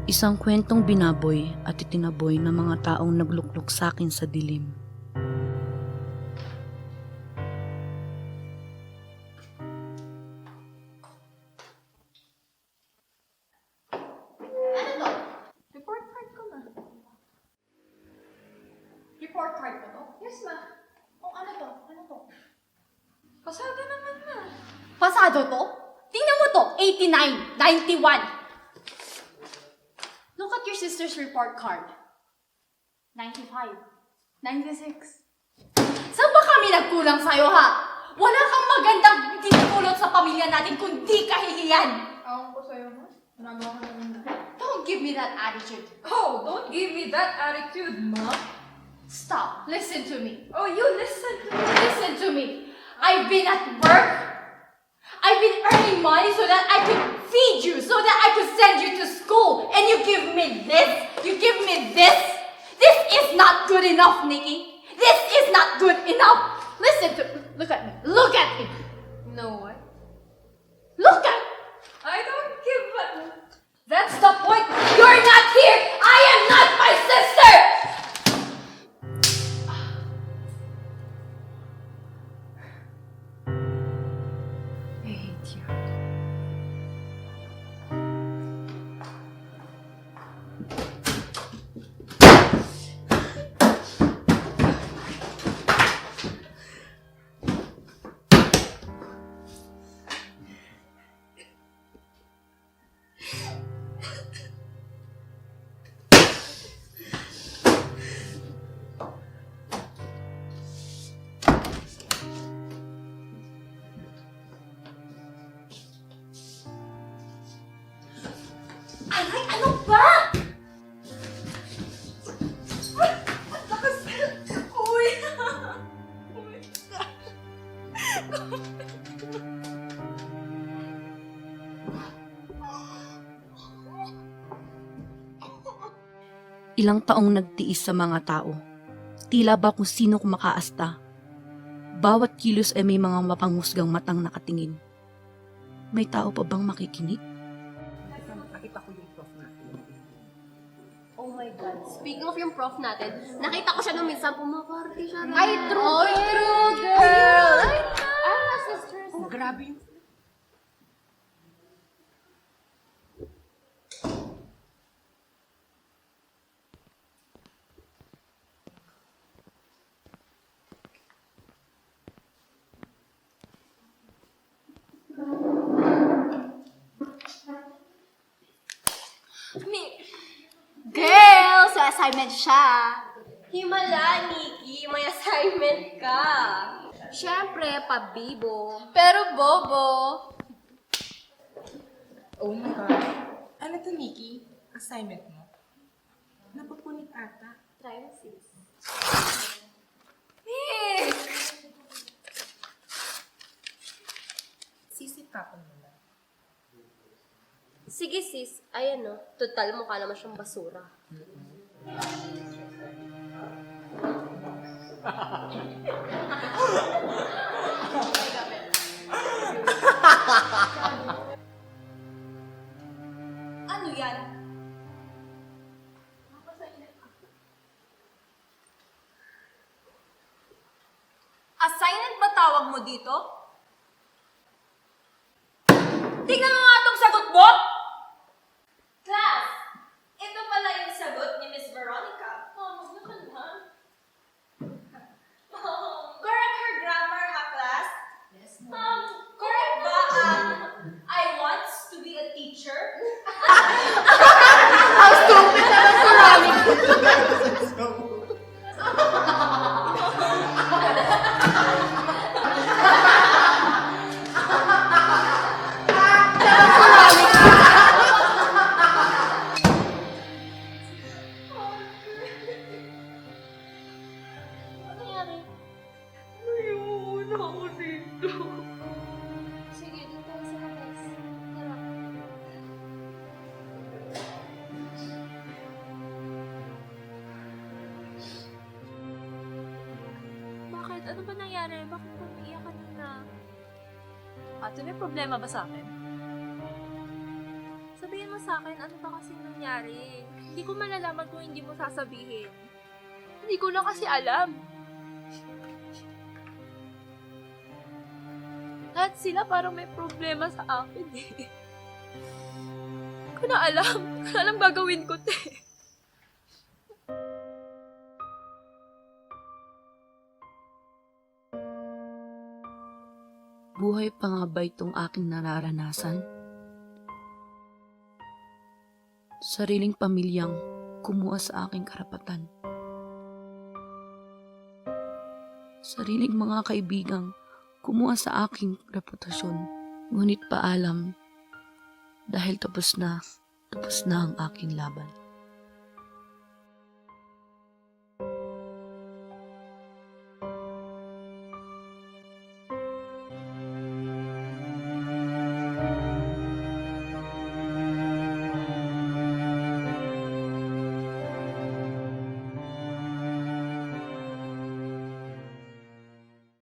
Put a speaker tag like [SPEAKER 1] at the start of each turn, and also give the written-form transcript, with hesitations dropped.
[SPEAKER 1] Isang kwentong binaboy at itinaboy ng mga taong nagluklok sa akin sa dilim.
[SPEAKER 2] Ano to? Report card ko na. Report card ko to? Yes, ma. Oh, ano to? Ano to? Pasado naman, ma. Pasado to? Tingnan mo to. 89, 91. Look at your sister's report card. 95, 96. Saan ba kami nagkulang sa'yo, ha? Wala kang magandang tinutulot sa pamilya natin kundi kahihiyan.
[SPEAKER 3] Ako ko sa'yo, ma. Nagawa ko naman na.
[SPEAKER 2] Don't give me that attitude.
[SPEAKER 3] Oh, don't give me that attitude, ma.
[SPEAKER 2] Stop. Listen to me.
[SPEAKER 3] Oh, you listen to me.
[SPEAKER 2] Listen to me. I've been at work. I've been earning money so that I could feed you, so that I could send you to school. And you give me this? You give me this? This is not good enough, Nikki. This is not good enough. Listen to me. Look at me. Look at me.
[SPEAKER 3] No, what?
[SPEAKER 2] Look at me.
[SPEAKER 3] I don't give a...
[SPEAKER 2] That's the point. You're not here. I am not my sister.
[SPEAKER 3] I hate you.
[SPEAKER 2] Aray, ano ba?
[SPEAKER 3] Lakas! Uy!
[SPEAKER 1] Ilang taong nagtiis sa mga tao. Tila ba kung sino kumakaasta. Bawat kilos ay may mga mapanghusgang matang nakatingin. May tao pa bang makikinig?
[SPEAKER 4] Nakita ko yung prof natin.
[SPEAKER 5] Oh my God. Speaking of yung prof natin, nakita ko siya nung minsan pumaparty siya.
[SPEAKER 2] Ay, true,
[SPEAKER 5] Ay,
[SPEAKER 2] true, girl. Ay, sisters.
[SPEAKER 4] Oh, grabe yung...
[SPEAKER 2] Girl, so assignment siya.
[SPEAKER 5] Himala, Nikki. May assignment ka. Siyempre, pabibo.
[SPEAKER 2] Pero bobo.
[SPEAKER 4] Oh my God. Ano to, Nikki? Assignment mo? Napupunit ata.
[SPEAKER 5] Try mo, sis.
[SPEAKER 4] Sisipapon mo na.
[SPEAKER 5] Sige, sis. Ayan, no. Total, mukha naman siyang basura.
[SPEAKER 2] Ano yan? Assignment ba tawag mo dito? Tingnan mo nga itong sagot mo! Class, ito pala yung sagot ni Miss Veronica. Correct her grammar, ha, class? Yes, correct ba I want to be a teacher?
[SPEAKER 5] Ano nangyari?
[SPEAKER 3] Ayun, ako dito.
[SPEAKER 5] Sige, dito tayo sa labas. Tara.
[SPEAKER 6] Bakit? Ano ba nangyari? Bakit ba umiiyak kanina? Ate, may problema ba sa akin? Sabihin mo sa akin ano ba kasi nangyari. Hindi ko malalaman kung hindi mo sasabihin. Hindi ko na kasi alam. Lahat sila parang may problema sa akin eh. Hindi ko na alam. Hindi ko na alam gagawin ko, te.
[SPEAKER 1] Buhay pa nga ba itong aking nararanasan? Sariling pamilyang kumuha sa aking karapatan. Sariling mga kaibigang kumuha sa aking reputasyon. Ngunit paalam, dahil tapos na ang aking laban.